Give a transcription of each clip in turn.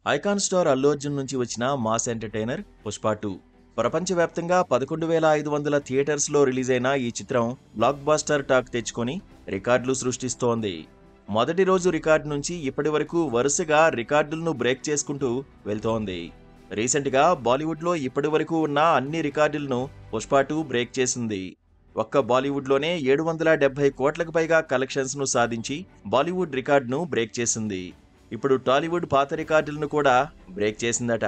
Icon star Allu Arjun నుంచి వచ్చిన mass entertainer Pushpa 2 ప్రపంచవ్యాప్తంగా 11,500 థియేటర్స్లో రిలీజ్ అయిన ఈ చిత్రం బ్లాక్ బాస్టర్ టాక్ తెచ్చుకొని రికార్డులు సృష్టిస్తోంది. మొదటి రోజు రికార్డు నుంచి ఇప్పటి వరకు వరుసగా రికార్డులను బ్రేక్ చేసుకుంటూ వెళ్తోంది. రీసెంట్గా బాలీవుడ్లో ఇప్పటి వరకు ఉన్న అన్ని రికార్డులను పుష్ప 2 బ్రేక్ చేసింది. ఒక్క బాలీవుడ్లోనే 770 కోట్లకు పైగా కలెక్షన్స్ను సాధించి బాలీవుడ్ రికార్డును బ్రేక్ చేసింది. ఇప్పుడు టాలీవుడ్ పాత రికార్డులను కూడా బ్రేక్ చేసిందట.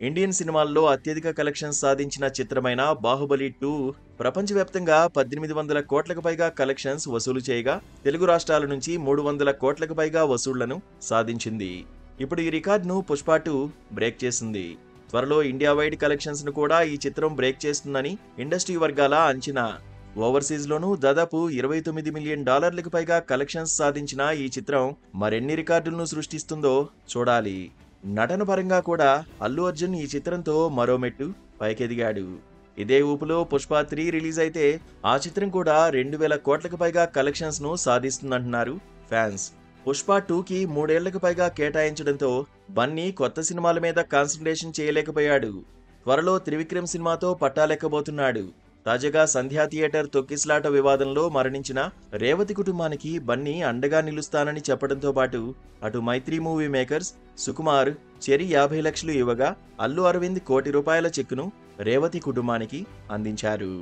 ఇండియన్ సినిమాల్లో అత్యధిక కలెక్షన్స్ సాధించిన చిత్రమైన బాహుబలి 2 ప్రపంచవ్యాప్తంగా 1800 కోట్లకు పైగా కలెక్షన్స్ వసూలు చేయగా తెలుగు రాష్ట్రాల నుంచి 300 కోట్లకు పైగా వసూళ్లను సాధించింది. ఇప్పుడు ఈ రికార్డును పుష్ప 2 బ్రేక్ చేసింది. త్వరలో ఇండియా వైడ్ కలెక్షన్స్ ను కూడా ఈ చిత్రం బ్రేక్ చేస్తుందని ఇండస్ట్రీ వర్గాల అంచనా. ఓవర్సీస్లోనూ దాదాపు $29 మిలియన్ పైగా కలెక్షన్స్ సాధించిన ఈ చిత్రం మరెన్ని రికార్డులను సృష్టిస్తుందో చూడాలి. నటన పరంగా కూడా అల్లు అర్జున్ ఈ చిత్రంతో మరో మెట్టు పైకెదిగాడు. ఇదే ఊపులో పుష్ప 3 రిలీజ్ అయితే ఆ చిత్రం కూడా 2,000 కోట్లకు పైగా కలెక్షన్స్ ను సాధిస్తుందంటున్నారు ఫ్యాన్స్. పుష్ప 2కి 3 ఏళ్లకు పైగా కేటాయించడంతో బన్నీ కొత్త సినిమాల మీద కాన్సంట్రేషన్ చేయలేకపోయాడు. త్వరలో త్రివిక్రమ్ సినిమాతో పట్టాలెక్కబోతున్నాడు. తాజాగా సంధ్యా థియేటర్ తొక్కిసలాట వివాదంలో మరణించిన రేవతి కుటుంబానికి బన్నీ అండగా నిలుస్తానని చెప్పడంతో పాటు అటు మైత్రి మూవీ మేకర్స్ సుకుమార్ చెరి 50 లక్షలు ఇవ్వగా అల్లు అరవింద్ ₹1 కోటి చెక్కును రేవతి కుటుంబానికి అందించారు.